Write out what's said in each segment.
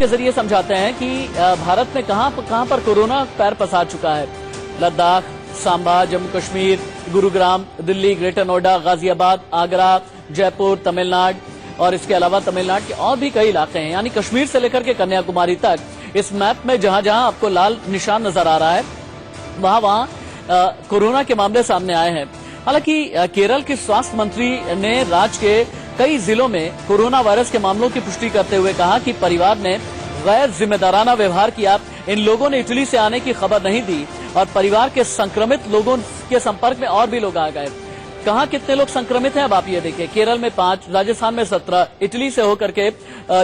के जरिए समझाते हैं कि भारत में कहां पर कोरोना पैर पसार चुका है। लद्दाख, सांबा, जम्मू कश्मीर, गुरुग्राम, दिल्ली, ग्रेटर नोएडा, गाजियाबाद, आगरा, जयपुर, तमिलनाडु और इसके अलावा तमिलनाडु के और भी कई इलाके हैं, यानी कश्मीर से लेकर के कन्याकुमारी तक। इस मैप में जहां जहां आपको लाल निशान नजर आ रहा है वहां कोरोना के मामले सामने आए हैं। हालांकि केरल के स्वास्थ्य मंत्री ने राज्य के कई जिलों में कोरोना वायरस के मामलों की पुष्टि करते हुए कहा कि परिवार ने गैर जिम्मेदाराना व्यवहार किया। इन लोगों ने इटली से आने की खबर नहीं दी और परिवार के संक्रमित लोगों के संपर्क में और भी लोग आ गए। कहां कितने लोग संक्रमित हैं अब आप ये देखिए। केरल में 5, राजस्थान में 17, इटली से होकर के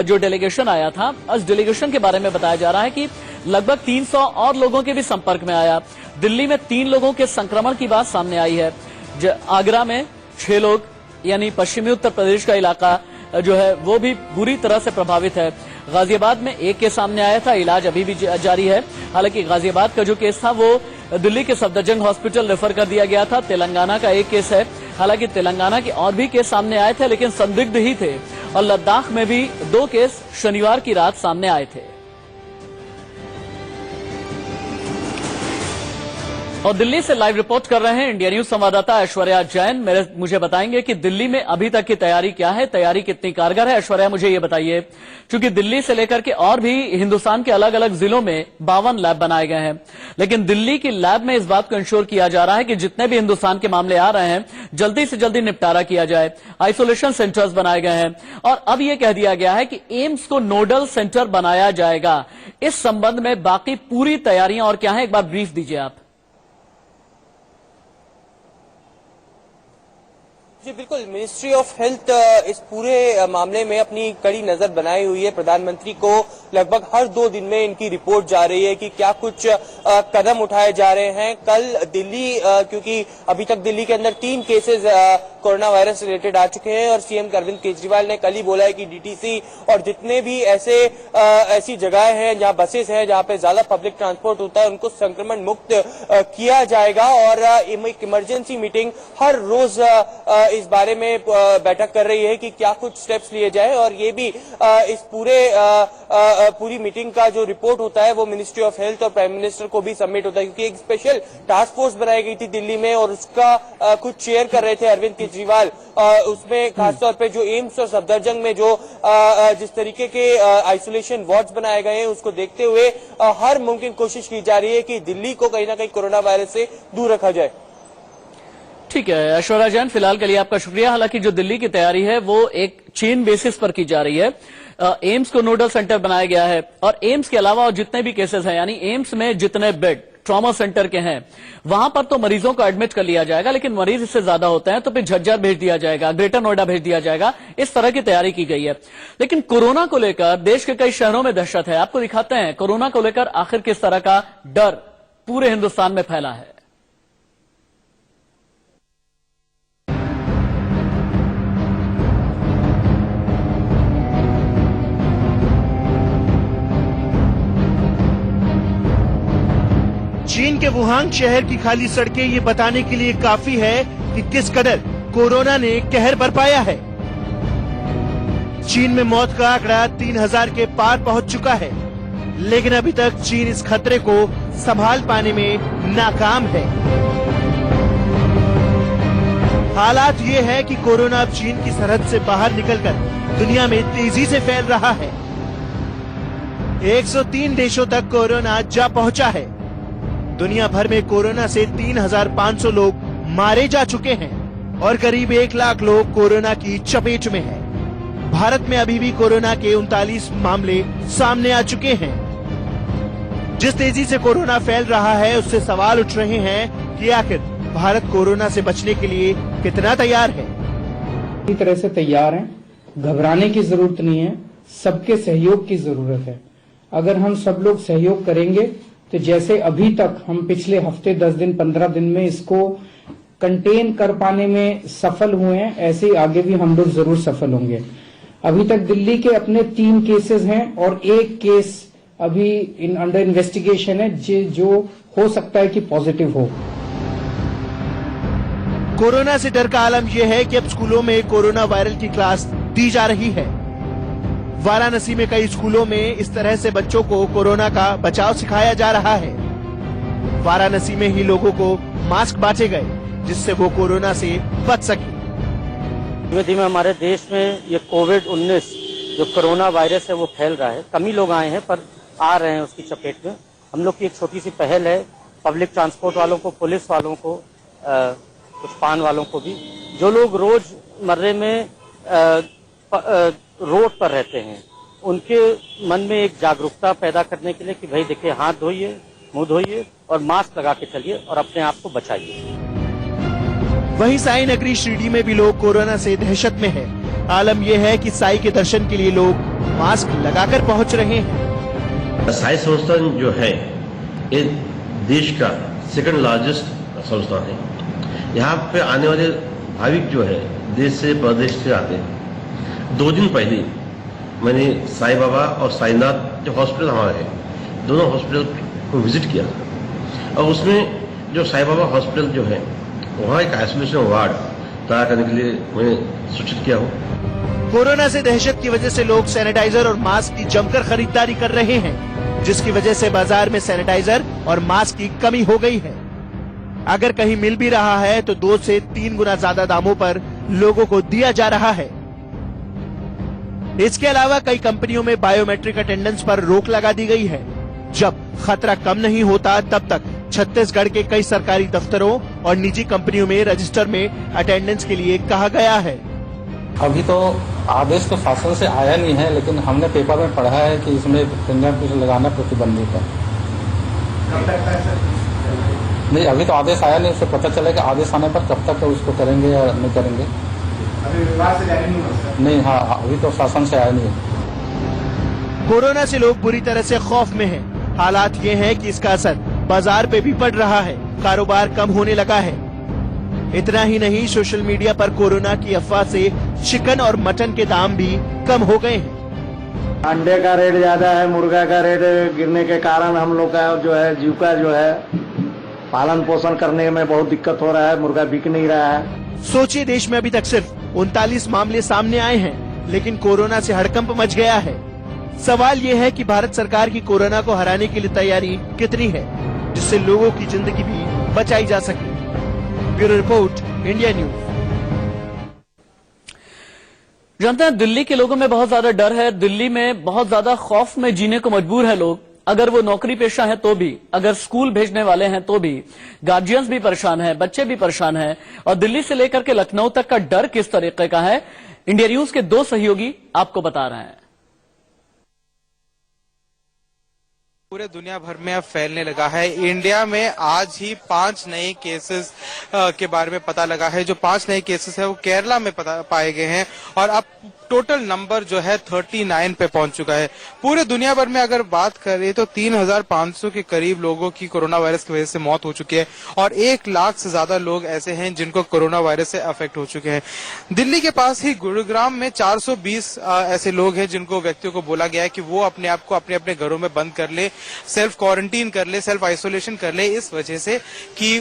जो डेलीगेशन आया था, उस डेलीगेशन के बारे में बताया जा रहा है कि लगभग 300 और लोगों के भी संपर्क में आया। दिल्ली में 3 लोगों के संक्रमण की बात सामने आई है। आगरा में 6 लोग, यानी पश्चिमी उत्तर प्रदेश का इलाका जो है वो भी बुरी तरह से प्रभावित है। गाजियाबाद में 1 केस सामने आया था, इलाज अभी भी जारी है। हालांकि गाजियाबाद का जो केस था वो दिल्ली के सफदरजंग हॉस्पिटल रेफर कर दिया गया था। तेलंगाना का 1 केस है। हालांकि तेलंगाना के और भी केस सामने आए थे लेकिन संदिग्ध ही थे। और लद्दाख में भी 2 केस शनिवार की रात सामने आए थे। और दिल्ली से लाइव रिपोर्ट कर रहे हैं इंडिया न्यूज संवाददाता ऐश्वर्या जैन। मुझे बताएंगे कि दिल्ली में अभी तक की तैयारी क्या है, तैयारी कितनी कारगर है। ऐश्वर्या, मुझे ये बताइए, क्योंकि दिल्ली से लेकर के और भी हिंदुस्तान के अलग अलग जिलों में 52 लैब बनाए गए हैं, लेकिन दिल्ली की लैब में इस बात को इंश्योर किया जा रहा है कि जितने भी हिंदुस्तान के मामले आ रहे हैं जल्दी से जल्दी निपटारा किया जाए। आइसोलेशन सेंटर्स बनाए गए हैं और अब यह कह दिया गया है कि एम्स को नोडल सेंटर बनाया जाएगा। इस संबंध में बाकी पूरी तैयारियां और क्या है, एक बार ब्रीफ दीजिए आप। जी बिल्कुल, मिनिस्ट्री ऑफ हेल्थ इस पूरे मामले में अपनी कड़ी नजर बनाई हुई है। प्रधानमंत्री को लगभग हर 2 दिन में इनकी रिपोर्ट जा रही है कि क्या कुछ कदम उठाए जा रहे हैं। कल दिल्ली, क्योंकि अभी तक दिल्ली के अंदर 3 केसेस कोरोना वायरस रिलेटेड आ चुके हैं और सीएम अरविंद केजरीवाल ने कल ही बोला है कि डीटीसी और जितने भी ऐसी जगह हैं जहां बसेस हैं, जहां पे ज्यादा पब्लिक ट्रांसपोर्ट होता है, उनको संक्रमण मुक्त किया जाएगा। और एक इमरजेंसी मीटिंग हर रोज इस बारे में बैठक कर रही है कि क्या कुछ स्टेप्स लिए जाए। और ये भी इस पूरी मीटिंग का जो रिपोर्ट होता है वो मिनिस्ट्री ऑफ हेल्थ और प्राइम मिनिस्टर को भी सबमिट होता है, क्योंकि एक स्पेशल टास्क फोर्स बनाई गई थी दिल्ली में और उसका कुछ चेयर कर रहे थे अरविंद केजरीवाल। उसमें खासतौर पे जो एम्स और सफदरजंग में जो जिस तरीके के आइसोलेशन वार्ड्स बनाए गए हैं उसको देखते हुए हर मुमकिन कोशिश की जा रही है कि दिल्ली को कहीं ना कहीं कोरोना वायरस से दूर रखा जाए। ठीक है ऐश्वर्या जैन, फिलहाल के लिए आपका शुक्रिया। हालांकि जो दिल्ली की तैयारी है वो एक चेन बेसिस पर की जा रही है। एम्स को नोडल सेंटर बनाया गया है और एम्स के अलावा और जितने भी केसेस हैं, यानी एम्स में जितने बेड ट्रॉमा सेंटर के हैं वहां पर तो मरीजों को एडमिट कर लिया जाएगा, लेकिन मरीज इससे ज्यादा होते हैं तो फिर झज्जर भेज दिया जाएगा, ग्रेटर नोएडा भेज दिया जाएगा। इस तरह की तैयारी की गई है। लेकिन कोरोना को लेकर देश के कई शहरों में दहशत है। आपको दिखाते हैं कोरोना को लेकर आखिर किस तरह का डर पूरे हिंदुस्तान में फैला है। चीन के वुहान शहर की खाली सड़कें ये बताने के लिए काफी है कि किस कदर कोरोना ने कहर बरपाया है। चीन में मौत का आंकड़ा 3000 के पार पहुंच चुका है, लेकिन अभी तक चीन इस खतरे को संभाल पाने में नाकाम है। हालात ये है कि कोरोना अब चीन की सरहद से बाहर निकलकर दुनिया में तेजी से फैल रहा है। 103 देशों तक कोरोना जा पहुंचा है। दुनिया भर में कोरोना से 3500 लोग मारे जा चुके हैं और करीब 1 लाख लोग कोरोना की चपेट में हैं। भारत में अभी भी कोरोना के 39 मामले सामने आ चुके हैं। जिस तेजी से कोरोना फैल रहा है उससे सवाल उठ रहे हैं कि आखिर भारत कोरोना से बचने के लिए कितना तैयार है। पूरी तरह से तैयार हैं, घबराने की जरूरत नहीं है, सबके सहयोग की जरूरत है। अगर हम सब लोग सहयोग करेंगे तो जैसे अभी तक हम पिछले हफ्ते 10 दिन 15 दिन में इसको कंटेन कर पाने में सफल हुए हैं, ऐसे ही आगे भी हम लोग जरूर सफल होंगे। अभी तक दिल्ली के अपने 3 केसेस हैं और 1 केस अभी अंडर इन्वेस्टिगेशन है जो हो सकता है कि पॉजिटिव हो। कोरोना से डर का आलम यह है कि अब स्कूलों में कोरोना वायरल की क्लास दी जा रही है। वाराणसी में कई स्कूलों में इस तरह से बच्चों को कोरोना का बचाव सिखाया जा रहा है। वाराणसी में ही लोगों को मास्क बांटे गए जिससे वो कोरोना से बच सके। धीमे धीमे हमारे देश में ये कोविड-19 जो कोरोना वायरस है वो फैल रहा है। कम ही लोग आए हैं पर आ रहे हैं उसकी चपेट में। हम लोग की एक छोटी सी पहल है, पब्लिक ट्रांसपोर्ट वालों को, पुलिस वालों को, कुछ पान वालों को भी, जो लोग रोज मर्रे में रोड पर रहते हैं, उनके मन में एक जागरूकता पैदा करने के लिए कि भाई देखिए, हाथ धोइए, मुंह धोइए और मास्क लगा के चलिए और अपने आप को बचाइए। वहीं साई नगरी शिरडी में भी लोग कोरोना से दहशत में हैं। आलम यह है कि साई के दर्शन के लिए लोग मास्क लगाकर पहुंच रहे हैं। साई संस्थान जो है ये देश का सेकंड लार्जेस्ट संस्थान है। यहाँ पे आने वाले भाविक जो है देश से प्रदेश से आते हैं। 2 दिन पहले मैंने साई बाबा और साईनाथ जो हॉस्पिटल हमारे हैं, दोनों हॉस्पिटल को विजिट किया और उसमें जो साई बाबा हॉस्पिटल जो है वहाँ एक आइसोलेशन वार्ड तैयार करने के लिए मैं सूचित किया हूँ। कोरोना से दहशत की वजह से लोग सैनिटाइजर और मास्क की जमकर खरीदारी कर रहे हैं, जिसकी वजह से बाजार में सैनिटाइजर और मास्क की कमी हो गई है। अगर कहीं मिल भी रहा है तो 2 से 3 गुना ज्यादा दामों पर लोगों को दिया जा रहा है। इसके अलावा कई कंपनियों में बायोमेट्रिक अटेंडेंस पर रोक लगा दी गई है। जब खतरा कम नहीं होता तब तक छत्तीसगढ़ के कई सरकारी दफ्तरों और निजी कंपनियों में रजिस्टर में अटेंडेंस के लिए कहा गया है। अभी तो आदेश तो शासन से आया नहीं है, लेकिन हमने पेपर में पढ़ा है कि इसमें फिंगरप्रिंट लगाना प्रतिबंधित है। नहीं, अभी तो आदेश आया नहीं, उससे पता चलेगा आदेश आने पर कब तक उसको करेंगे या नहीं करेंगे। अभी विभाग से जारी नहीं हुआ सर? नहीं, हाँ, अभी तो शासन से आया नहीं है। कोरोना से लोग बुरी तरह से खौफ में हैं। हालात ये हैं कि इसका असर बाजार पे भी पड़ रहा है, कारोबार कम होने लगा है। इतना ही नहीं, सोशल मीडिया पर कोरोना की अफवाह से चिकन और मटन के दाम भी कम हो गए हैं। अंडे का रेट ज्यादा है, मुर्गा का रेट गिरने के कारण हम लोग का जो है जीविका जो है पालन पोषण करने में बहुत दिक्कत हो रहा है, मुर्गा बिक नहीं रहा है। सोचिए, देश में अभी तक सिर्फ 39 मामले सामने आए हैं, लेकिन कोरोना से हड़कंप मच गया है। सवाल ये है कि भारत सरकार की कोरोना को हराने के लिए तैयारी कितनी है, जिससे लोगों की जिंदगी भी बचाई जा सके। Bureau report, India news. जानते हैं, दिल्ली के लोगों में बहुत ज्यादा डर है। दिल्ली में बहुत ज्यादा खौफ में जीने को मजबूर है लोग। अगर वो नौकरी पेशा है तो भी, अगर स्कूल भेजने वाले हैं तो भी, गार्जियंस भी परेशान हैं, बच्चे भी परेशान हैं। और दिल्ली से लेकर के लखनऊ तक का डर किस तरीके का है, इंडिया न्यूज के 2 सहयोगी आपको बता रहे हैं। पूरे दुनिया भर में अब फैलने लगा है। इंडिया में आज ही 5 नए केसेस के बारे में पता लगा है। जो 5 नए केसेस है वो केरला में पाए गए हैं और अब टोटल नंबर जो है 39 पे पहुंच चुका है। पूरे दुनिया भर में अगर बात करें तो 3500 के करीब लोगों की कोरोना वायरस की वजह से मौत हो चुकी है और 1 लाख से ज्यादा लोग ऐसे हैं जिनको कोरोना वायरस से अफेक्ट हो चुके हैं। दिल्ली के पास ही गुरुग्राम में 420 ऐसे लोग हैं जिनको व्यक्तियों को बोला गया है कि वो अपने आप को अपने अपने घरों में बंद कर ले, सेल्फ क्वारंटीन कर ले, सेल्फ आइसोलेशन कर ले, इस वजह से कि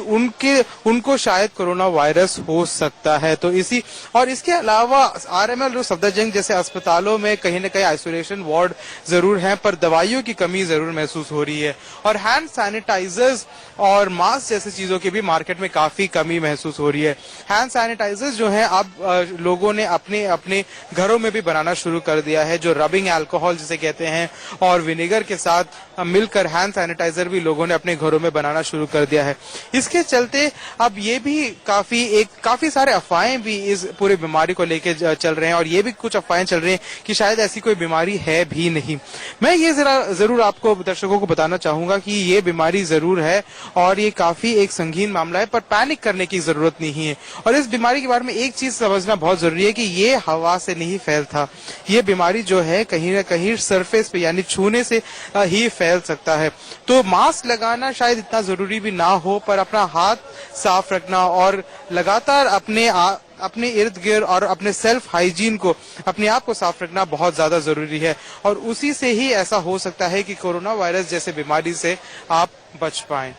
उनको शायद कोरोना वायरस हो सकता है। तो इसके अलावा आरएमएल सफदरजंग जैसे अस्पतालों में कहीं न कहीं आइसोलेशन वार्ड जरूर हैं, पर दवाइयों की कमी जरूर महसूस हो रही है और हैंड सैनिटाइजर्स और मास्क जैसी चीजों की भी मार्केट में काफी कमी महसूस हो रही है। हैंड सैनिटाइजर्स जो है अब लोगों ने अपने अपने घरों में भी बनाना शुरू कर दिया है, जो रबिंग अल्कोहल जिसे कहते हैं और विनेगर के साथ मिलकर हैंड सैनिटाइजर भी लोगों ने अपने घरों में बनाना शुरू कर दिया है। इसके चलते अब ये भी काफी सारे अफवाहें भी इस पूरी बीमारी को लेके चल रहे हैं और ये भी कुछ अफवाहें चल रही हैं कि शायद ऐसी कोई बीमारी है भी नहीं। मैं ये जरूर आपको दर्शकों को बताना चाहूंगा कि ये बीमारी जरूर है और ये काफी एक संगीन मामला है, पर पैनिक करने की जरूरत नहीं है। और इस बीमारी के बारे में एक चीज समझना बहुत जरूरी है कि ये हवा से नहीं फैलता। ये बीमारी जो है कहीं ना कहीं सरफेस पे यानी छूने से ही फैल सकता है। तो मास्क लगाना शायद इतना जरूरी भी ना हो, पर अपना हाथ साफ रखना और लगातार अपने इर्द गिर्द और अपने सेल्फ हाइजीन को, अपने आप को साफ रखना बहुत ज्यादा जरूरी है और उसी से ही ऐसा हो सकता है कि कोरोना वायरस जैसे बीमारी से आप बच पाएं।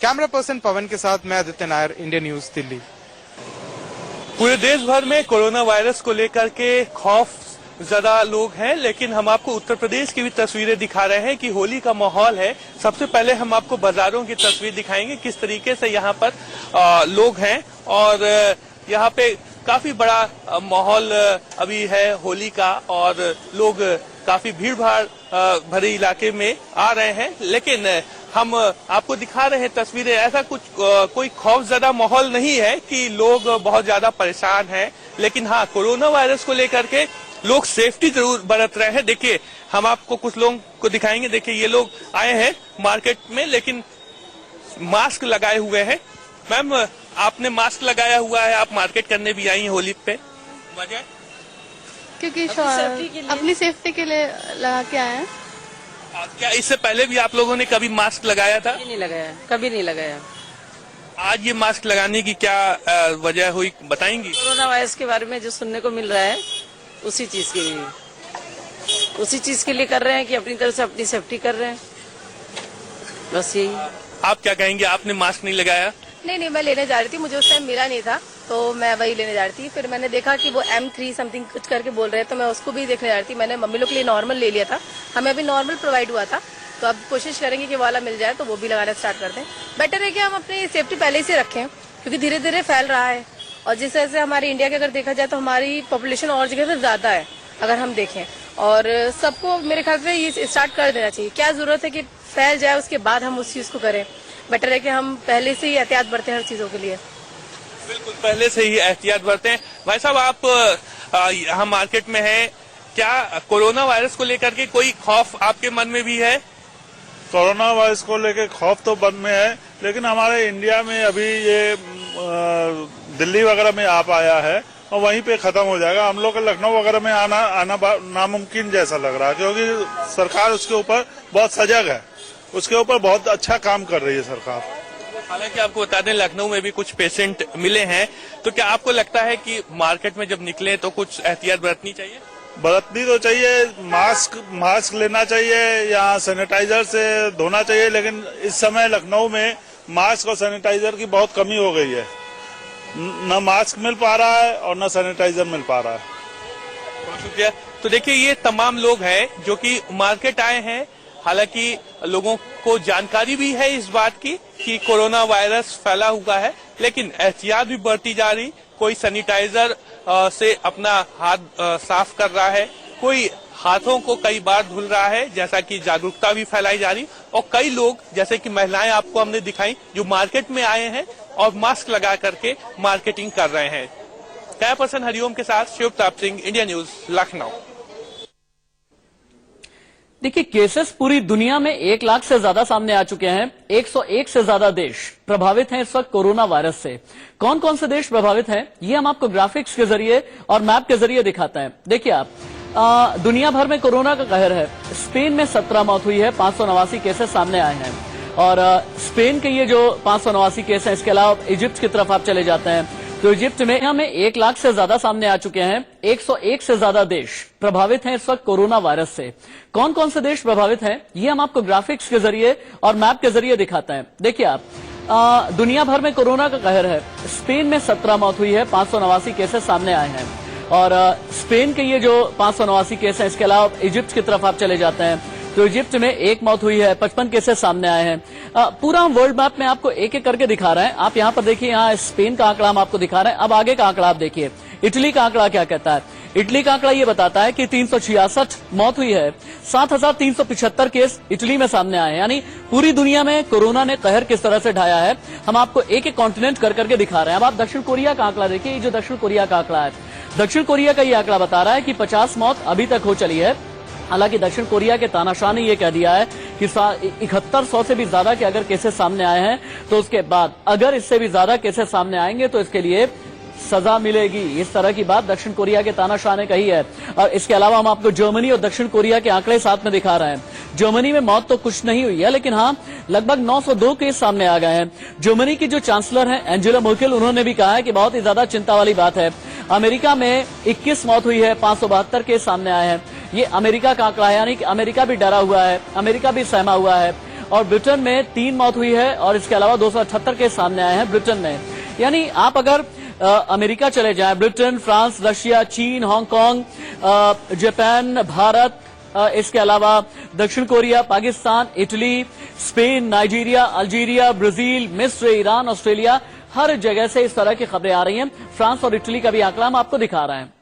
कैमरा पर्सन पवन के साथ मैं आदित्य नायर, इंडिया न्यूज दिल्ली। पूरे देश भर में कोरोना वायरस को लेकर के खौफ ज्यादा लोग हैं, लेकिन हम आपको उत्तर प्रदेश की भी तस्वीरें दिखा रहे हैं कि होली का माहौल है। सबसे पहले हम आपको बाजारों की तस्वीर दिखाएंगे, किस तरीके से यहाँ पर लोग हैं और यहाँ पे काफी बड़ा माहौल अभी है होली का और लोग काफी भीड़ भाड़ भरे इलाके में आ रहे हैं। लेकिन हम आपको दिखा रहे हैं तस्वीरें, ऐसा कुछ कोई खौफजदा माहौल नहीं है कि लोग बहुत ज्यादा परेशान हैं, लेकिन हाँ, कोरोना वायरस को लेकर के लोग सेफ्टी जरूर बरत रहे हैं। देखिए, हम आपको कुछ लोगों को दिखाएंगे। देखिए, ये लोग आए हैं मार्केट में लेकिन मास्क लगाए हुए हैं। मैम, आपने मास्क लगाया हुआ है, आप मार्केट करने भी आई हैं होली पे, वजह? क्योंकि अपनी सेफ्टी के लिए लगा के आए हैं। क्या इससे पहले भी आप लोगों ने कभी मास्क लगाया था? नहीं लगाया, कभी नहीं लगाया। आज ये मास्क लगाने की क्या वजह हुई, बताएंगी? कोरोना वायरस के बारे में जो सुनने को मिल रहा है, उसी चीज के लिए कर रहे हैं कि अपनी तरफ से अपनी सेफ्टी कर रहे हैं, बस यही। आप क्या कहेंगे, आपने मास्क नहीं लगाया? नहीं, मैं लेने जा रही थी, मुझे उस टाइम मिला नहीं था तो मैं वही लेने जा रही थी। फिर मैंने देखा कि वो M3 समथिंग कुछ करके बोल रहे हैं, तो मैं उसको भी देखने जा रही थी। मैंने मम्मी लोग के लिए नॉर्मल ले लिया था, हमें अभी नॉर्मल प्रोवाइड हुआ था, तो अब कोशिश करेंगे कि वाला मिल जाए तो वो भी लगाना स्टार्ट कर दें। बेटर है कि हम अपनी सेफ्टी पहले से रखें, क्योंकि धीरे धीरे फैल रहा है और जिस तरह से हमारे इंडिया के अगर देखा जाए तो हमारी पॉपुलेशन और जगह से ज्यादा है अगर हम देखें, और सबको मेरे ख्याल से ये स्टार्ट कर देना चाहिए। क्या जरूरत है कि फैल जाए उसके बाद हम उस चीज को करें? बेटर है कि हम पहले से ही एहतियात बरतें हर चीजों के लिए। बिल्कुल, पहले से ही एहतियात बरतें। भाई साहब, आप यहाँ मार्केट में हैं, क्या कोरोना वायरस को लेकर के कोई खौफ आपके मन में भी है? कोरोना वायरस को लेकर खौफ तो मन में है, लेकिन हमारे इंडिया में अभी ये दिल्ली वगैरह में आ पाया है और वहीं पे खत्म हो जाएगा। हम लोग का लखनऊ वगैरह में आना नामुमकिन जैसा लग रहा है, क्योंकि सरकार उसके ऊपर बहुत सजग है, उसके ऊपर बहुत अच्छा काम कर रही है सरकार। हालांकि आपको बता दें, लखनऊ में भी कुछ पेशेंट मिले हैं, तो क्या आपको लगता है कि मार्केट में जब निकले तो कुछ एहतियात बरतनी चाहिए? बरतनी तो चाहिए, मास्क लेना चाहिए या सैनिटाइजर से धोना चाहिए, लेकिन इस समय लखनऊ में मास्क और सैनिटाइजर की बहुत कमी हो गई है। न मास्क मिल पा रहा है और न सैनिटाइजर मिल पा रहा है। बहुत शुक्रिया। तो देखिए, ये तमाम लोग हैं जो कि मार्केट आए हैं। हालांकि लोगों को जानकारी भी है इस बात की कि कोरोना वायरस फैला हुआ है, लेकिन एहतियात भी बरती जा रही। कोई सैनिटाइजर से अपना हाथ साफ कर रहा है, कोई हाथों को कई बार धुल रहा है, जैसा कि जागरूकता भी फैलाई जा रही। और कई लोग, जैसे कि महिलाएं आपको हमने दिखाई, जो मार्केट में आए हैं और मास्क लगा करके मार्केटिंग कर रहे हैं। कैमरा पर्सन हरिओम के साथ शिव प्रताप सिंह, इंडिया न्यूज, लखनऊ। देखिए, केसेस पूरी दुनिया में 1 लाख से ज्यादा सामने आ चुके हैं। 101 से ज्यादा देश प्रभावित हैं इस वक्त कोरोना वायरस से। कौन कौन से देश प्रभावित हैं, ये हम आपको ग्राफिक्स के जरिए और मैप के जरिए दिखाते हैं। देखिए आप, दुनिया भर में कोरोना का कहर है। स्पेन में 17 मौत हुई है, 589 केसेस सामने आए हैं। और स्पेन के ये जो 589 केस हैं, इसके अलावा इजिप्ट की तरफ आप चले जाते हैं तो इजिप्ट में 1 लाख से ज्यादा सामने आ चुके हैं। 101 से ज्यादा देश प्रभावित हैं इस वक्त कोरोना वायरस से। कौन कौन से देश प्रभावित हैं, ये हम आपको ग्राफिक्स के जरिए और मैप के जरिए दिखाते हैं। देखिए आप, दुनिया भर में कोरोना का कहर है। स्पेन में 17 मौत हुई है, 589 केसेस सामने आए हैं। और स्पेन के ये जो 589 केस हैं, इसके अलावा इजिप्ट की तरफ आप चले जाते हैं तो इजिप्ट में 1 मौत हुई है, 55 केसेस सामने आए हैं। पूरा हम वर्ल्ड मैप में आपको एक एक करके दिखा रहे हैं। आप यहाँ पर देखिए, यहाँ स्पेन का आंकड़ा हम आपको दिखा रहे हैं। अब आगे का आंकड़ा आप देखिए, इटली का आंकड़ा क्या कहता है। इटली का आंकड़ा ये बताता है कि 366 मौत हुई है, 7,375 केस इटली में सामने आए हैं। यानी पूरी दुनिया में कोरोना ने कहर किस तरह से ढाया है, हम आपको एक एक कॉन्टिनेंट कर करके दिखा रहे हैं। अब आप दक्षिण कोरिया का आंकड़ा देखिए, ये जो दक्षिण कोरिया का आंकड़ा है, दक्षिण कोरिया का ये आंकड़ा बता रहा है कि 50 मौत अभी तक हो चली है। हालांकि दक्षिण कोरिया के तानाशाह ने यह कह दिया है कि 7100 से भी ज्यादा के अगर केसेस सामने आए हैं तो उसके बाद अगर इससे भी ज्यादा केसेस सामने आएंगे तो इसके लिए सजा मिलेगी। इस तरह की बात दक्षिण कोरिया के तानाशाह ने कही है। और इसके अलावा हम आपको जर्मनी और दक्षिण कोरिया के आंकड़े साथ में दिखा रहे हैं। जर्मनी में मौत तो कुछ नहीं हुई है, लेकिन हाँ, लगभग 902 केस सामने आ गए हैं। जर्मनी की जो चांसलर हैं एंजेला मर्केल, उन्होंने भी कहा है कि बहुत ही ज्यादा चिंता वाली बात है। अमेरिका में 21 मौत हुई है, 572 केस सामने आए हैं। ये अमेरिका का आंकड़ा है, यानी कि अमेरिका भी डरा हुआ है, अमेरिका भी सहमा हुआ है। और ब्रिटेन में 3 मौत हुई है और इसके अलावा 278 केस सामने आए हैं ब्रिटेन में। यानी आप अगर अमेरिका चले जाएं, ब्रिटेन, फ्रांस, रशिया, चीन, हांगकांग, जापान, भारत, इसके अलावा दक्षिण Korea, Pakistan, Italy, Spain, Nigeria, Algeria, Brazil, मिस्र, ईरान, ऑस्ट्रेलिया, हर जगह से इस तरह की खबरें आ रही हैं। फ्रांस और इटली का भी आंकड़ा हम आपको दिखा रहे हैं।